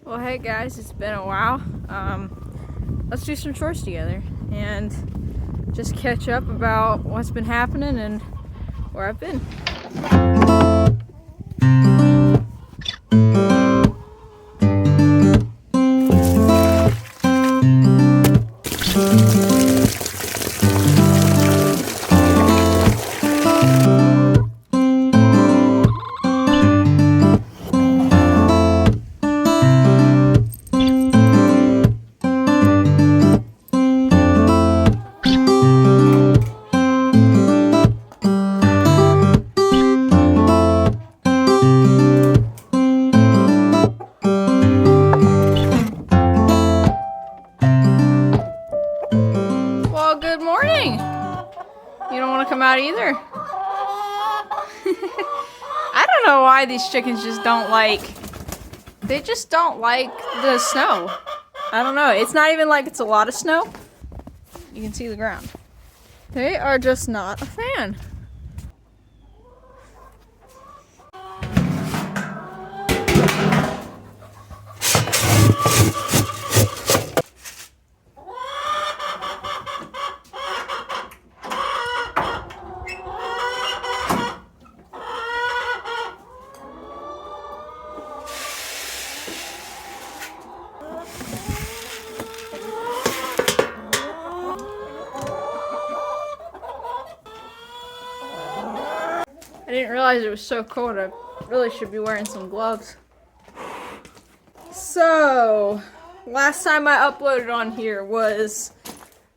Well, hey guys, it's been a while. Let's do some chores together and just catch up about what's been happening and where I've been. Well, good morning. You don't want to come out either? I don't know why these chickens just don't like the snow. I don't know. It's not even like it's a lot of snow. You can see the ground. They are just not a fan. I didn't realize it was so cold. I really should be wearing some gloves. So, last time I uploaded on here was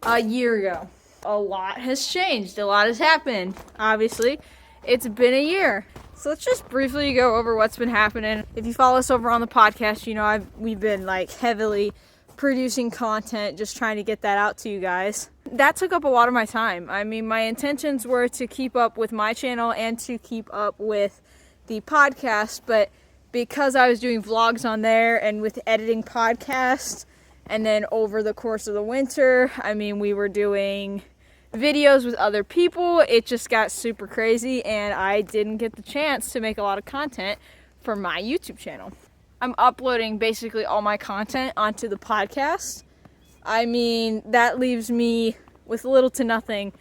a year ago. A lot has changed. A lot has happened. Obviously, it's been a year. So let's just briefly go over what's been happening. If you follow us over on the podcast, you know we've been like heavily producing content, just trying to get that out to you guys. That took up a lot of my time. I mean, my intentions were to keep up with my channel and to keep up with the podcast, but because I was doing vlogs on there and with editing podcasts, and then over the course of the winter, I mean, we were doing videos with other people, it just got super crazy and I didn't get the chance to make a lot of content for my YouTube channel. I'm uploading basically all my content onto the podcast. I mean, that leaves me with little to nothing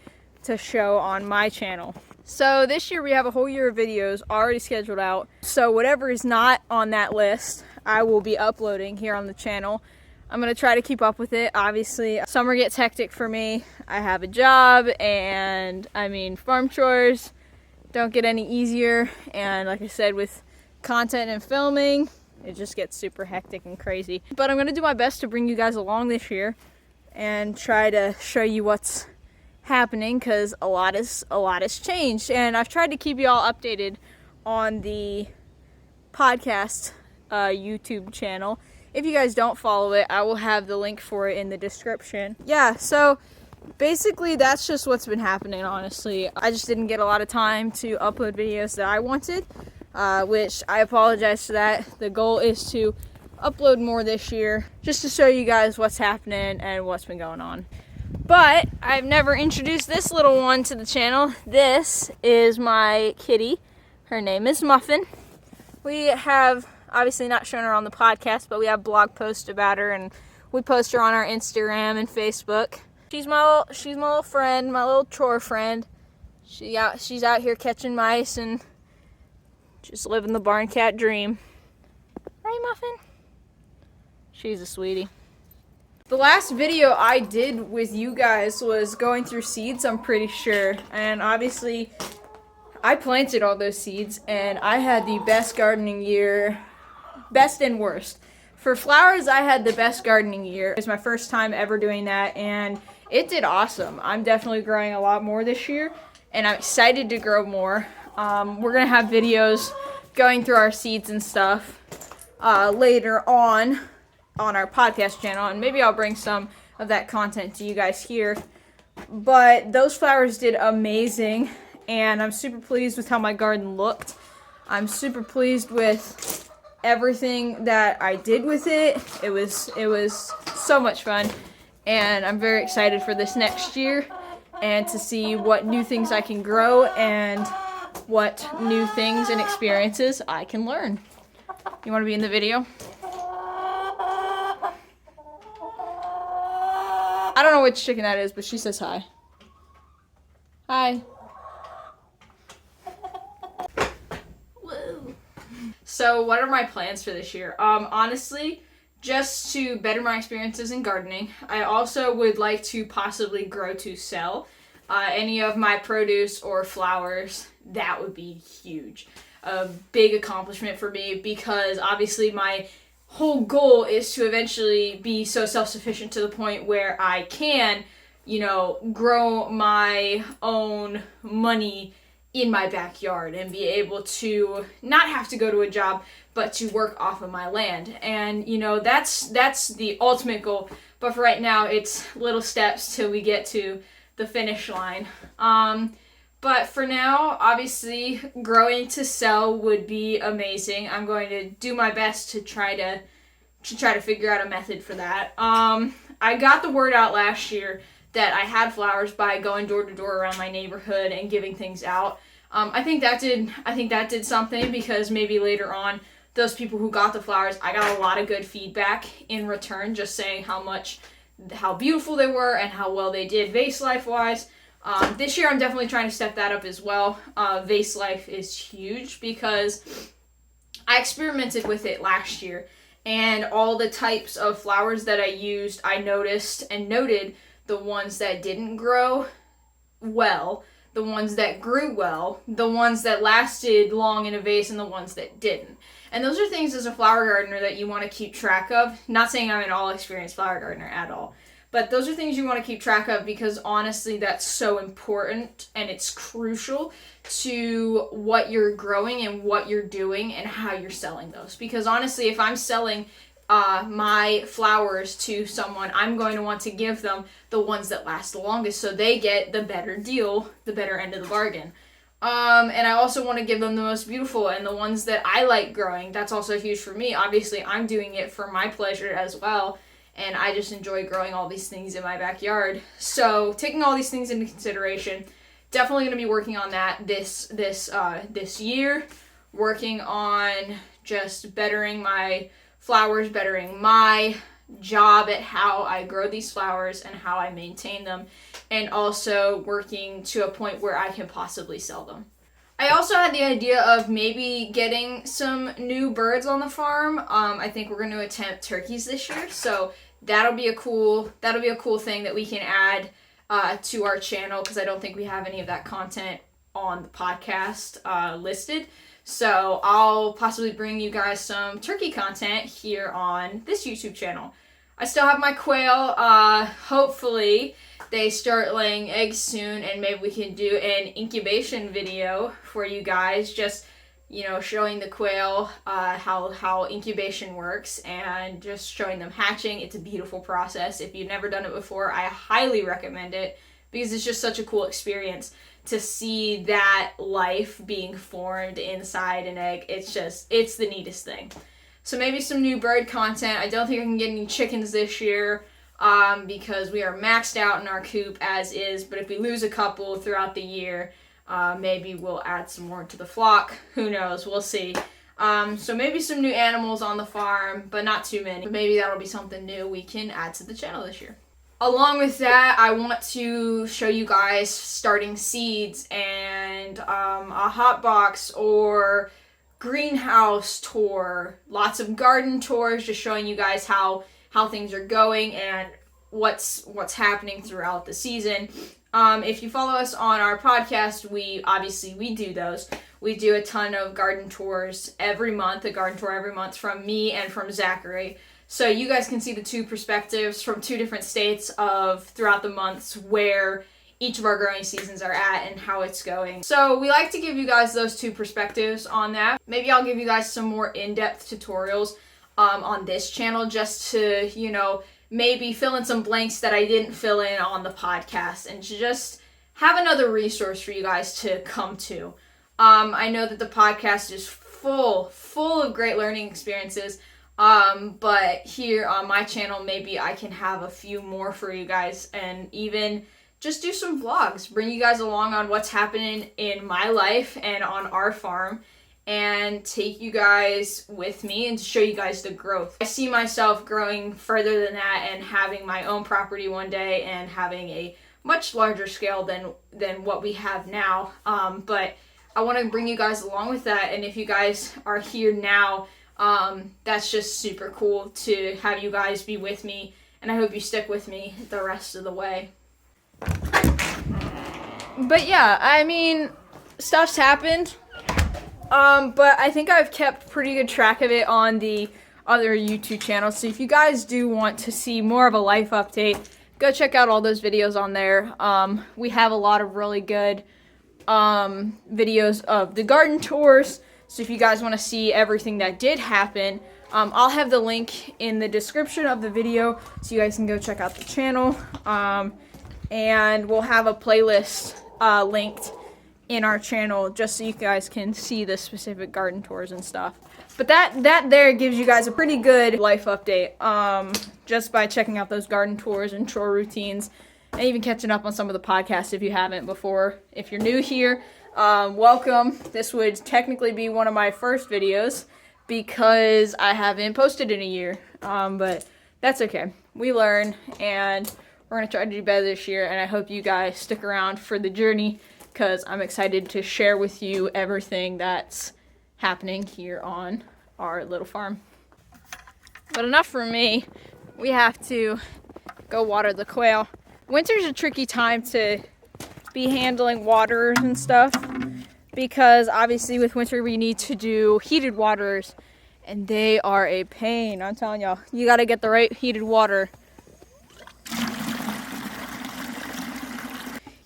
to show on my channel. So this year we have a whole year of videos already scheduled out. So whatever is not on that list, I will be uploading here on the channel. I'm gonna try to keep up with it. Obviously, summer gets hectic for me. I have a job and I mean, farm chores don't get any easier. And like I said, with content and filming, it just gets super hectic and crazy. But I'm gonna do my best to bring you guys along this year and try to show you what's happening because a lot has changed. And I've tried to keep you all updated on the podcast YouTube channel. If you guys don't follow it, I will have the link for it in the description. Yeah, so basically that's just what's been happening, honestly. I just didn't get a lot of time to upload videos that I wanted. Which I apologize for that. The goal is to upload more this year just to show you guys what's happening and what's been going on. But I've never introduced this little one to the channel. This is my kitty. Her name is Muffin. We have obviously not shown her on the podcast, but we have blog posts about her and we post her on our Instagram and Facebook. She's my little friend, my little chore friend. She's out here catching mice and just living the barn cat dream. Right, Muffin? She's a sweetie. The last video I did with you guys was going through seeds, I'm pretty sure. And obviously, I planted all those seeds and I had the best gardening year, best and worst. For flowers, I had the best gardening year. It was my first time ever doing that and it did awesome. I'm definitely growing a lot more this year and I'm excited to grow more. We're gonna have videos going through our seeds and stuff later on our podcast channel, and maybe I'll bring some of that content to you guys here. But those flowers did amazing, and I'm super pleased with how my garden looked. I'm super pleased with everything that I did with it. It was so much fun, and I'm very excited for this next year and to see what new things I can grow and what new things and experiences I can learn. You want to be in the video? I don't know which chicken that is, but she says hi. Hi. Woo. So what are my plans for this year? Honestly, just to better my experiences in gardening. I also would like to possibly grow to sell any of my produce or flowers. That would be huge. A big accomplishment for me, because obviously my whole goal is to eventually be so self-sufficient to the point where I can, grow my own money in my backyard and be able to not have to go to a job, but to work off of my land. And, that's the ultimate goal. But for right now, it's little steps till we get to the finish line. But for now, obviously, growing to sell would be amazing. I'm going to do my best to try to figure out a method for that. I got the word out last year that I had flowers by going door to door around my neighborhood and giving things out. I think that did something, because maybe later on, those people who got the flowers, I got a lot of good feedback in return, just saying how beautiful they were and how well they did vase life wise. This year I'm definitely trying to step that up as well. Vase life is huge, because I experimented with it last year, and all the types of flowers that I used, I noticed and noted the ones that didn't grow well, the ones that grew well, the ones that lasted long in a vase, and the ones that didn't. And those are things as a flower gardener that you want to keep track of. Not saying I'm an all-experienced flower gardener at all, but those are things you want to keep track of, because honestly that's so important, and it's crucial to what you're growing and what you're doing and how you're selling those. Because honestly, if I'm selling my flowers to someone, I'm going to want to give them the ones that last the longest, so they get the better deal, the better end of the bargain. And I also want to give them the most beautiful and the ones that I like growing. That's also huge for me. Obviously, I'm doing it for my pleasure as well, and I just enjoy growing all these things in my backyard. So taking all these things into consideration, definitely going to be working on that this year, working on just bettering my flowers, bettering my job at how I grow these flowers and how I maintain them, and also working to a point where I can possibly sell them. I also had the idea of maybe getting some new birds on the farm. I think we're going to attempt turkeys this year, so that'll be a cool thing that we can add to our channel, because I don't think we have any of that content on the podcast listed. So I'll possibly bring you guys some turkey content here on this YouTube channel. I still have my quail. Hopefully they start laying eggs soon, and maybe we can do an incubation video for you guys, just showing the quail how incubation works, and just showing them hatching. It's a beautiful process. If you've never done it before, I highly recommend it, because it's just such a cool experience to see that life being formed inside an egg. It's the neatest thing. So maybe some new bird content. I don't think I can get any chickens this year, because we are maxed out in our coop as is, but if we lose a couple throughout the year, maybe we'll add some more to the flock. Who knows? We'll see. So maybe some new animals on the farm, but not too many. But maybe that'll be something new we can add to the channel this year. Along with that, I want to show you guys starting seeds and a hot box or greenhouse tour. Lots of garden tours, just showing you guys how things are going and what's happening throughout the season. If you follow us on our podcast, we do those. We do a ton of garden tours every month, a garden tour every month from me and from Zachary. So you guys can see the two perspectives from two different states of throughout the months where each of our growing seasons are at and how it's going. So we like to give you guys those two perspectives on that. Maybe I'll give you guys some more in-depth tutorials on this channel, just to, maybe fill in some blanks that I didn't fill in on the podcast, and to just have another resource for you guys to come to. I know that the podcast is full of great learning experiences. But here on my channel, maybe I can have a few more for you guys, and even just do some vlogs, bring you guys along on what's happening in my life and on our farm, and take you guys with me and to show you guys the growth. I see myself growing further than that and having my own property one day and having a much larger scale than what we have now. But I want to bring you guys along with that, and if you guys are here now, that's just super cool to have you guys be with me, and I hope you stick with me the rest of the way. But yeah, I mean, stuff's happened, but I think I've kept pretty good track of it on the other YouTube channels, so if you guys do want to see more of a life update, go check out all those videos on there. We have a lot of really good videos of the garden tours, so if you guys want to see everything that did happen, I'll have the link in the description of the video so you guys can go check out the channel, and we'll have a playlist linked in our channel just so you guys can see the specific garden tours and stuff. But that there gives you guys a pretty good life update, just by checking out those garden tours and chore routines, and even catching up on some of the podcasts if you haven't before. If you're new here, welcome. This would technically be one of my first videos because I haven't posted in a year, but that's okay. We learn, and we're going to try to do better this year, and I hope you guys stick around for the journey because I'm excited to share with you everything that's happening here on our little farm. But enough from me. We have to go water the quail. Winter's a tricky time to be handling waters and stuff because obviously with winter we need to do heated waters, and they are a pain. I'm telling y'all, you got to get the right heated water.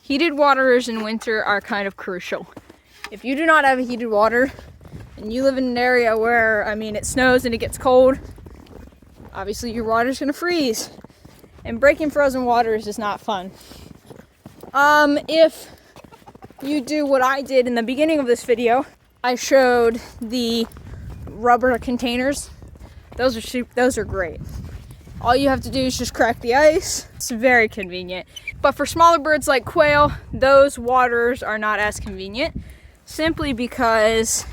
Heated waters in winter are kind of crucial. If you do not have a heated water and you live in an area where, I mean, it snows and it gets cold, obviously your water's gonna freeze. And breaking frozen waters is not fun. If you do what I did in the beginning of this video, I showed the rubber containers. Those are great. All you have to do is just crack the ice. It's very convenient. But for smaller birds like quail, those waters are not as convenient, simply because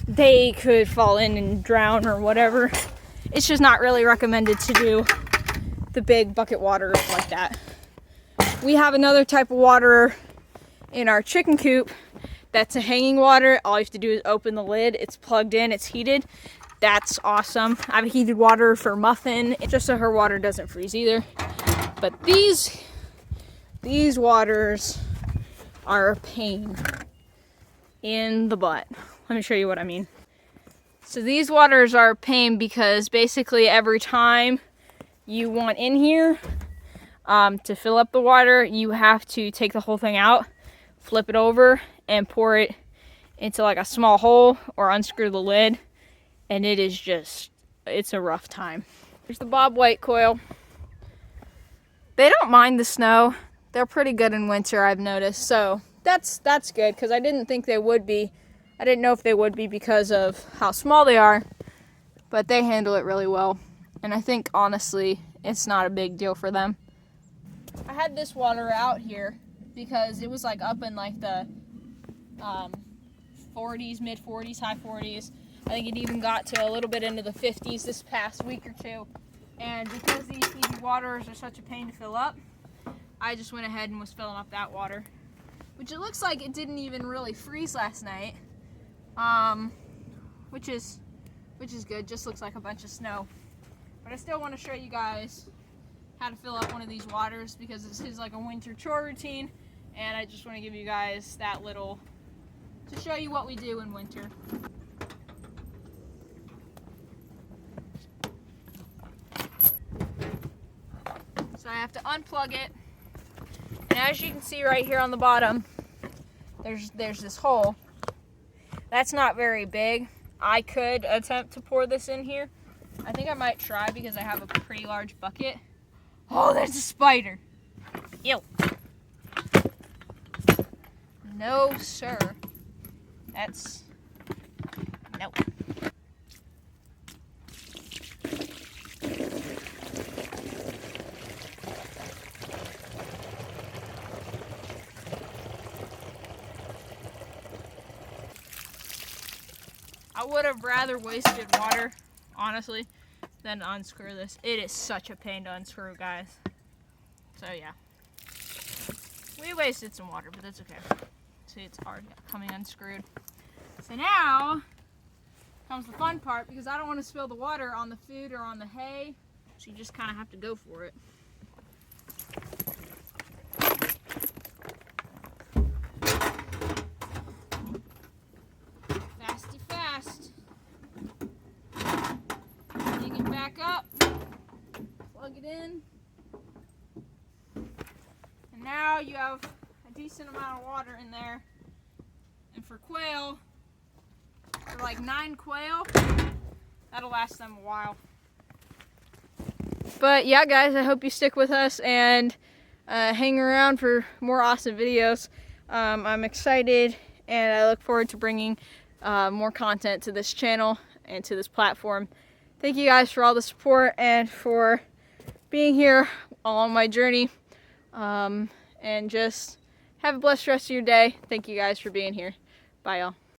they could fall in and drown or whatever. It's just not really recommended to do the big bucket waters like that. We have another type of water in our chicken coop that's a hanging water. All you have to do is open the lid. It's plugged in, it's heated. That's awesome. I have a heated water for Muffin, just so her water doesn't freeze either. But these waters are a pain in the butt. Let me show you what I mean. So these waters are a pain because basically every time you want in here to fill up the water, you have to take the whole thing out, flip it over, and pour it into like a small hole or unscrew the lid. And it is just, it's a rough time. Here's the bobwhite quail. They don't mind the snow. They're pretty good in winter, I've noticed. So that's good, because I didn't think they would be. I didn't know if they would be because of how small they are, but they handle it really well. And I think, honestly, it's not a big deal for them. I had this water out here because it was like up in like the 40s, mid 40s, high 40s. I think it even got to a little bit into the 50s this past week or two. And because these heated waters are such a pain to fill up, I just went ahead and was filling up that water. Which it looks like it didn't even really freeze last night. Which is good, just looks like a bunch of snow. But I still want to show you guys how to fill up one of these waters because this is like a winter chore routine. And I just want to give you guys that little, to show you what we do in winter. So I have to unplug it, and as you can see right here on the bottom, there's this hole. That's not very big. I could attempt to pour this in here. I think I might try because I have a pretty large bucket. Oh, there's a spider. Ew. No, sir. That's, nope. would have rather wasted water, honestly, than to unscrew this. It is such a pain to unscrew, guys. So yeah. We wasted some water, but that's okay. See, it's hard coming unscrewed. So now comes the fun part, because I don't want to spill the water on the food or on the hay. So you just kind of have to go for it. Fasty fast. Dig it back up. Plug it in. And now you have a decent amount of water in there. And for quail, for like 9 quail, that'll last them a while. But yeah, guys, I hope you stick with us and hang around for more awesome videos. I'm excited, and I look forward to bringing more content to this channel and to this platform. Thank you guys for all the support and for being here along my journey. And just have a blessed rest of your day. Thank you guys for being here. Bye, y'all.